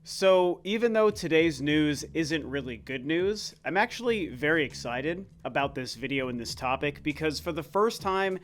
So, even though today's news isn't really good news, I'm actually very excited about this video and this topic because for the first time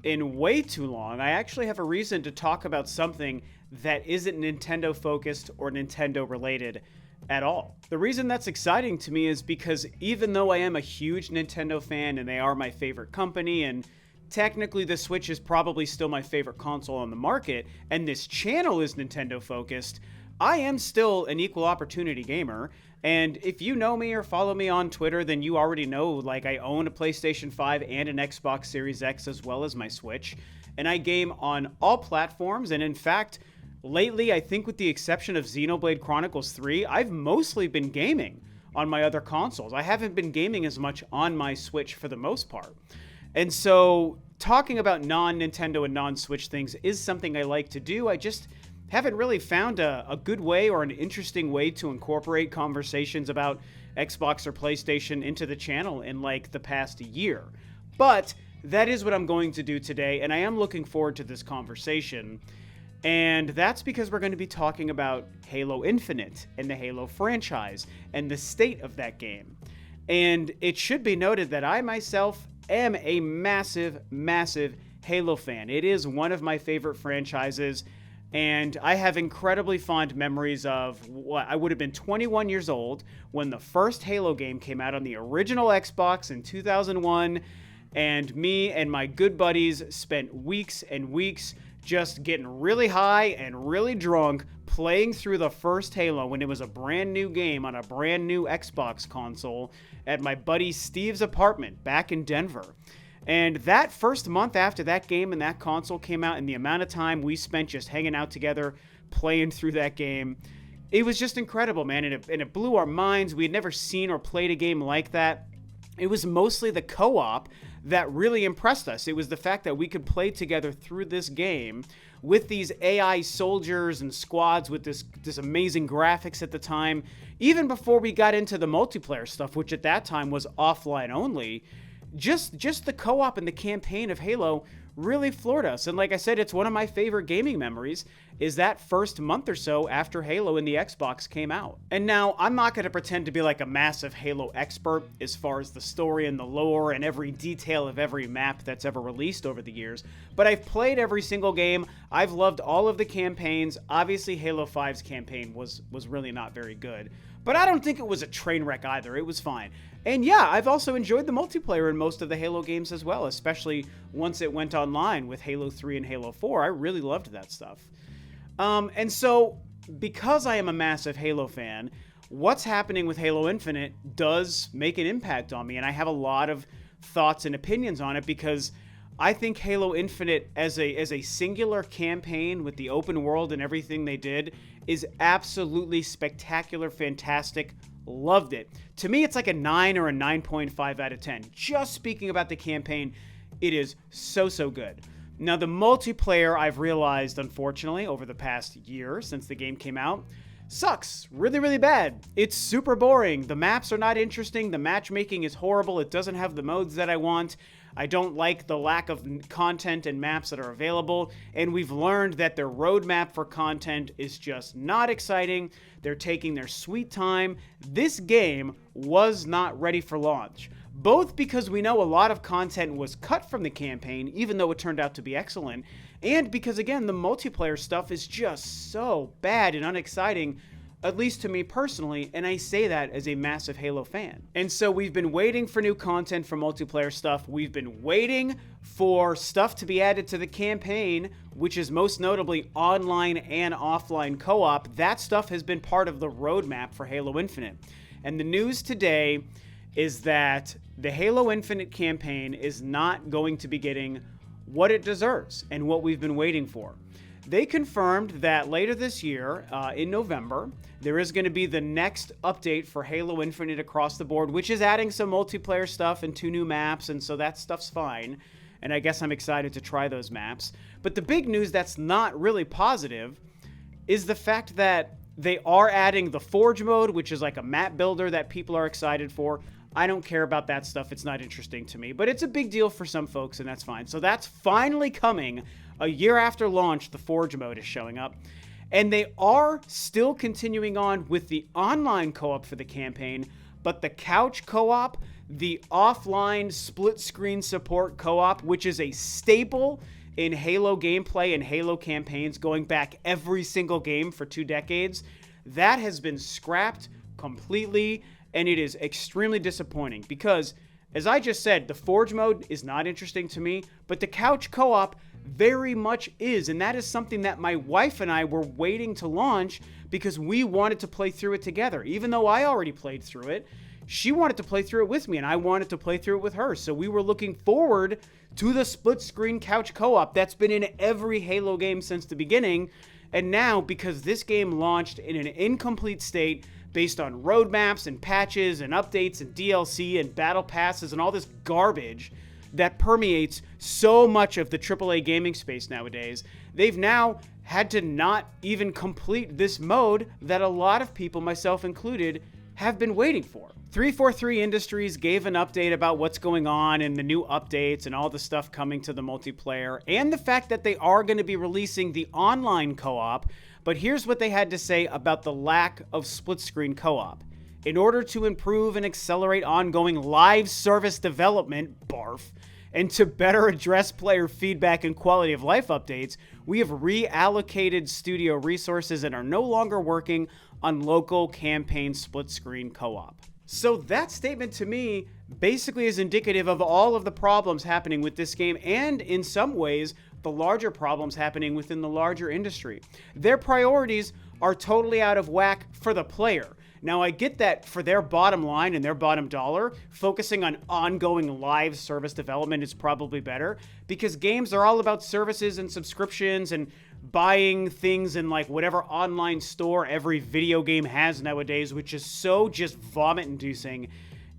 in way too long, I actually have a reason to talk about something that isn't Nintendo focused or Nintendo related at all. The reason that's exciting to me is because even though I am a huge Nintendo fan and they are my favorite company, and technically the Switch is probably still my favorite console on the market, and this channel is Nintendo focused, I am still an equal opportunity gamer. And if you know me or follow me on Twitter, then you already know, like, I own a PlayStation 5 and an Xbox Series X as well as my Switch. And I game on all platforms. And in fact, lately, I think with the exception of Xenoblade Chronicles 3, I've mostly been gaming on my other consoles. I haven't been gaming as much on my Switch for the most part. And so, talking about non-Nintendo and non-Switch things is something I like to do. I just haven't really found a good way or an interesting way to incorporate conversations about Xbox or PlayStation into the channel in like the past year. But that is what I'm going to do today, and I am looking forward to this conversation. And that's because we're going to be talking about Halo Infinite and the Halo franchise and the state of that game. And it should be noted that I myself am a massive, massive Halo fan. It is one of my favorite franchises. And I have incredibly fond memories of what I would have been 21 years old when the first Halo game came out on the original Xbox in 2001. And me and my good buddies spent weeks and weeks just getting really high and really drunk playing through the first Halo when it was a brand new game on a brand new Xbox console at my buddy Steve's apartment back in Denver. And that first month after that game and that console came out, and the amount of time we spent just hanging out together, playing through that game, it was just incredible, man. And it blew our minds. We had never seen or played a game like that. It was mostly the co-op that really impressed us. It was the fact that we could play together through this game with these AI soldiers and squads with this amazing graphics at the time. Even before we got into the multiplayer stuff, which at that time was offline only, just the co-op and the campaign of Halo really floored us. And like I said, it's one of my favorite gaming memories is that first month or so after Halo and the Xbox came out. And now, I'm not going to pretend to be like a massive Halo expert as far as the story and the lore and every detail of every map that's ever released over the years, but I've played every single game. I've loved all of the campaigns. Obviously, Halo 5's campaign was really not very good, but I don't think it was a train wreck either. It was fine. And yeah, I've also enjoyed the multiplayer in most of the Halo games as well, especially once it went online with Halo 3 and Halo 4. I really loved that stuff. And so, because I am a massive Halo fan, what's happening with Halo Infinite does make an impact on me, and I have a lot of thoughts and opinions on it because I think Halo Infinite as a singular campaign with the open world and everything they did is absolutely spectacular, fantastic. Loved it. To me, it's like a 9 or a 9.5 out of 10. Just speaking about the campaign, it is so good. Now, the multiplayer, I've realized, unfortunately, over the past year since the game came out, sucks. Really bad. It's super boring. The maps are not interesting. The matchmaking is horrible. It doesn't have the modes that I want. I don't like the lack of content and maps that are available, and we've learned that their roadmap for content is just not exciting. They're taking their sweet time. This game was not ready for launch, both because we know a lot of content was cut from the campaign, even though it turned out to be excellent, and because, again, the multiplayer stuff is just so bad and unexciting, at least to me personally, and I say that as a massive Halo fan. And so we've been waiting for new content for multiplayer stuff. We've been waiting for stuff to be added to the campaign, which is most notably online and offline co-op. That stuff has been part of the roadmap for Halo Infinite. And the news today is that the Halo Infinite campaign is not going to be getting what it deserves and what we've been waiting for. They confirmed that later this year, in November, there is going to be the next update for Halo Infinite across the board, which is adding some multiplayer stuff and 2 new maps, and so that stuff's fine. And I guess I'm excited to try those maps. But the big news that's not really positive is the fact that they are adding the Forge mode, which is like a map builder that people are excited for. I don't care about that stuff. It's not interesting to me, but it's a big deal for some folks, and that's fine. So that's finally coming. A year after launch, the Forge mode is showing up. And they are still continuing on with the online co-op for the campaign, but the couch co-op, the offline split screen support co-op, which is a staple in Halo gameplay and Halo campaigns going back every single game for 2 decades, that has been scrapped completely, and it is extremely disappointing because, as I just said, the Forge mode is not interesting to me, but the couch co-op very much is, and that is something that my wife and I were waiting to launch because we wanted to play through it together. Even though I already played through it, she wanted to play through it with me, and I wanted to play through it with her. So we were looking forward to the split-screen couch co-op that's been in every Halo game since the beginning. And now, because this game launched in an incomplete state based on roadmaps and patches and updates and DLC and battle passes and all this garbage that permeates so much of the AAA gaming space nowadays, they've now had to not even complete this mode that a lot of people, myself included, have been waiting for. 343 Industries gave an update about what's going on and the new updates and all the stuff coming to the multiplayer and the fact that they are going to be releasing the online co-op. But here's what they had to say about the lack of split-screen co-op. In order to improve and accelerate ongoing live service development, barf, and to better address player feedback and quality of life updates, we have reallocated studio resources and are no longer working on local campaign split-screen co-op. So that statement to me basically is indicative of all of the problems happening with this game and, in some ways, the larger problems happening within the larger industry. Their priorities are totally out of whack for the player. Now, I get that for their bottom line and their bottom dollar, focusing on ongoing live service development is probably better because games are all about services and subscriptions and buying things in like whatever online store every video game has nowadays, which is so just vomit-inducing.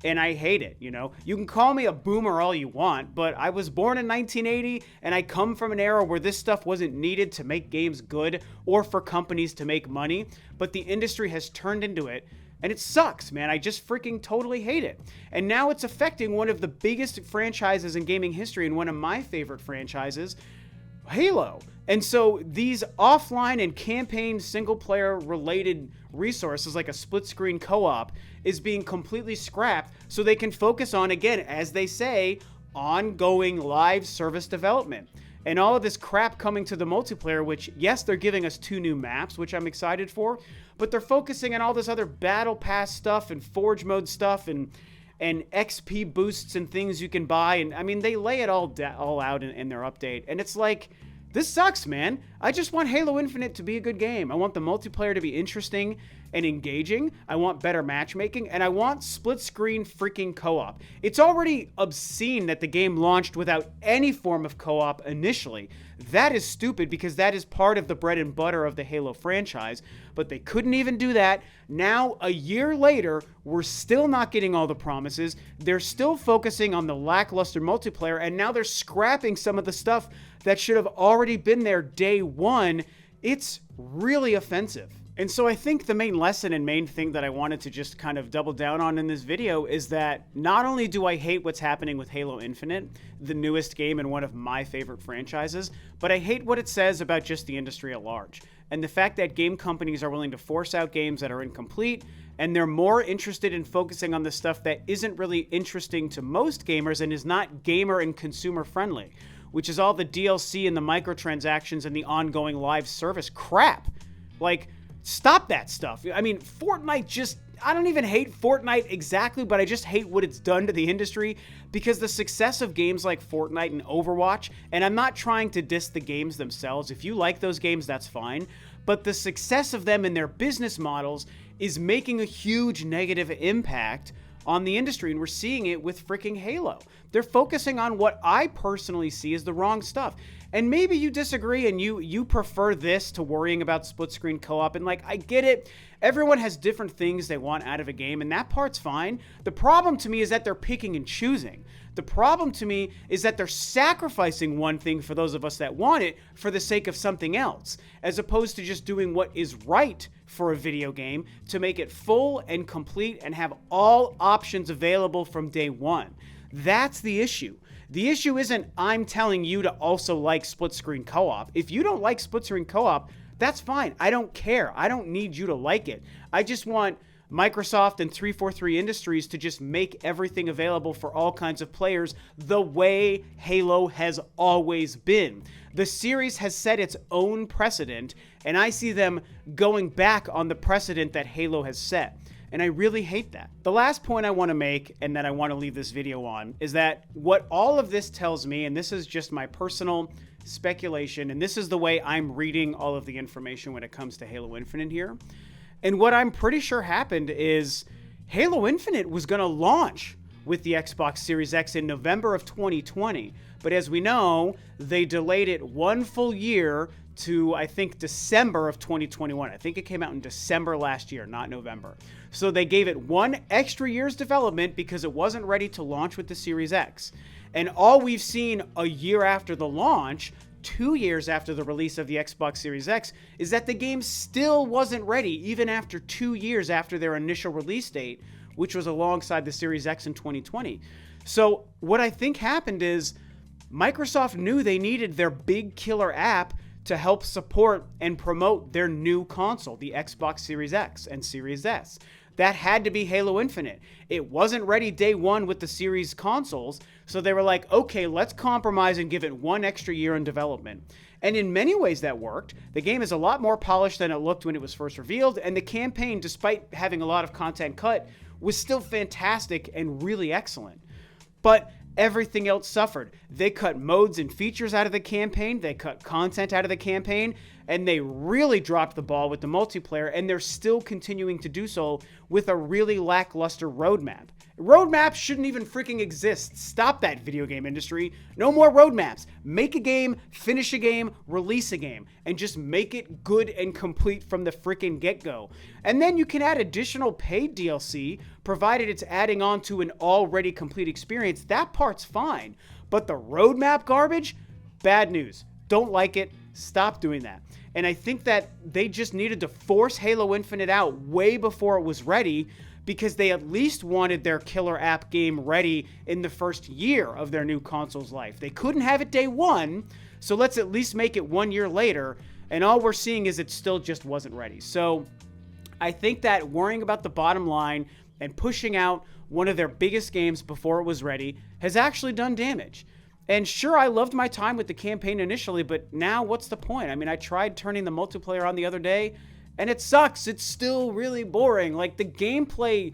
And I hate it, you know? You can call me a boomer all you want, but I was born in 1980, and I come from an era where this stuff wasn't needed to make games good or for companies to make money, but the industry has turned into it, and it sucks, man. I just freaking totally hate it. And now it's affecting one of the biggest franchises in gaming history and one of my favorite franchises, Halo. And so these offline and campaign single-player related resources like a split-screen co-op is being completely scrapped so they can focus on, again, as they say, ongoing live service development. And all of this crap coming to the multiplayer, which, yes, they're giving us 2 new maps, which I'm excited for, but they're focusing on all this other battle pass stuff and Forge mode stuff and XP boosts and things you can buy. And I mean, they lay it all out in their update. And it's like, this sucks, man. I just want Halo Infinite to be a good game. I want the multiplayer to be interesting and engaging. I want better matchmaking, and I want split-screen freaking co-op. It's already obscene that the game launched without any form of co-op initially. That is stupid because that is part of the bread and butter of the Halo franchise, but they couldn't even do that. Now, a year later, we're still not getting all the promises. They're still focusing on the lackluster multiplayer, and now they're scrapping some of the stuff that should have already been there day one. It's really offensive. And so I think the main lesson and main thing that I wanted to just kind of double down on in this video is that not only do I hate what's happening with Halo Infinite, the newest game and one of my favorite franchises, but I hate what it says about just the industry at large. And the fact that game companies are willing to force out games that are incomplete, and they're more interested in focusing on the stuff that isn't really interesting to most gamers and is not gamer and consumer friendly, which is all the DLC and the microtransactions and the ongoing live service crap. Like, stop that stuff. I mean, Fortnite just, I don't even hate Fortnite exactly, but I just hate what it's done to the industry because the success of games like Fortnite and Overwatch, and I'm not trying to diss the games themselves. If you like those games, that's fine. But the success of them and their business models is making a huge negative impact on the industry, and we're seeing it with freaking Halo. They're focusing on what I personally see as the wrong stuff. And maybe you disagree and you prefer this to worrying about split-screen co-op, and like, I get it. Everyone has different things they want out of a game, and that part's fine. The problem to me is that they're picking and choosing. The problem to me is that they're sacrificing one thing for those of us that want it for the sake of something else, as opposed to just doing what is right for a video game to make it full and complete and have all options available from day one. That's the issue. The issue isn't I'm telling you to also like split-screen co-op. If you don't like split-screen co-op, That's fine. I don't care. I don't need you to like it. I just want Microsoft and 343 Industries to just make everything available for all kinds of players the way Halo has always been. The series has set its own precedent, and I see them going back on the precedent that Halo has set. And I really hate that. The last point I want to make, and that I want to leave this video on, is that what all of this tells me, and this is just my personal speculation, and this is the way I'm reading all of the information when it comes to Halo Infinite here. And what I'm pretty sure happened is Halo Infinite was going to launch with the Xbox Series X in November of 2020. But as we know, they delayed it one full year to, I think, December of 2021. I think it came out in December last year, not November. So they gave it 1 extra year's development because it wasn't ready to launch with the Series X. And all we've seen a year after the launch, 2 years after the release of the Xbox Series X, is that the game still wasn't ready even after 2 years after their initial release date, which was alongside the Series X in 2020. So what I think happened is Microsoft knew they needed their big killer app to help support and promote their new console, the Xbox Series X and Series S. That had to be Halo Infinite. It wasn't ready day one with the series consoles, so they were like, okay, let's compromise and give it 1 extra year in development. And in many ways that worked. The game is a lot more polished than it looked when it was first revealed, and the campaign, despite having a lot of content cut, was still fantastic and really excellent. But everything else suffered. They cut modes and features out of the campaign, they cut content out of the campaign, and they really dropped the ball with the multiplayer, and they're still continuing to do so with a really lackluster roadmap. Roadmaps shouldn't even freaking exist. Stop that, video game industry. No more roadmaps. Make a game, finish a game, release a game, and just make it good and complete from the freaking get-go. And then you can add additional paid DLC, provided it's adding on to an already complete experience. That part's fine. But the roadmap garbage? Bad news. Don't like it. Stop doing that. And I think that they just needed to force Halo Infinite out way before it was ready, because they at least wanted their killer app game ready in the first year of their new console's life. They couldn't have it day one, so let's at least make it 1 year later, and all we're seeing is it still just wasn't ready. So I think that worrying about the bottom line and pushing out one of their biggest games before it was ready has actually done damage. And sure, I loved my time with the campaign initially, but now what's the point? I mean, I tried turning the multiplayer on the other day, and it sucks. It's still really boring. Like, the gameplay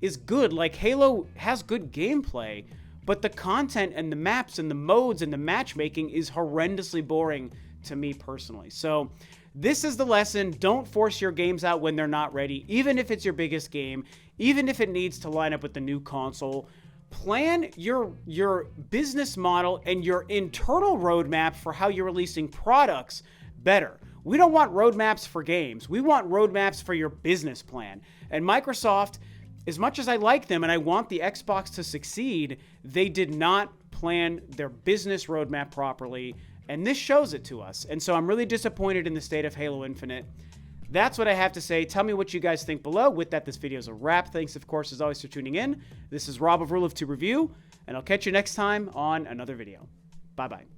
is good. Like, Halo has good gameplay, but the content and the maps and the modes and the matchmaking is horrendously boring to me personally. So this is the lesson. Don't force your games out when they're not ready, even if it's your biggest game, even if it needs to line up with the new console. Plan your business model and your internal roadmap for how you're releasing products better. We don't want roadmaps for games. We want roadmaps for your business plan. And Microsoft, as much as I like them and I want the Xbox to succeed, they did not plan their business roadmap properly, and this shows it to us. And so I'm really disappointed in the state of Halo Infinite. That's what I have to say. Tell me what you guys think below. With that, this video is a wrap. Thanks, of course, as always, for tuning in. This is Rob of Rule of Two Review, and I'll catch you next time on another video. Bye-bye.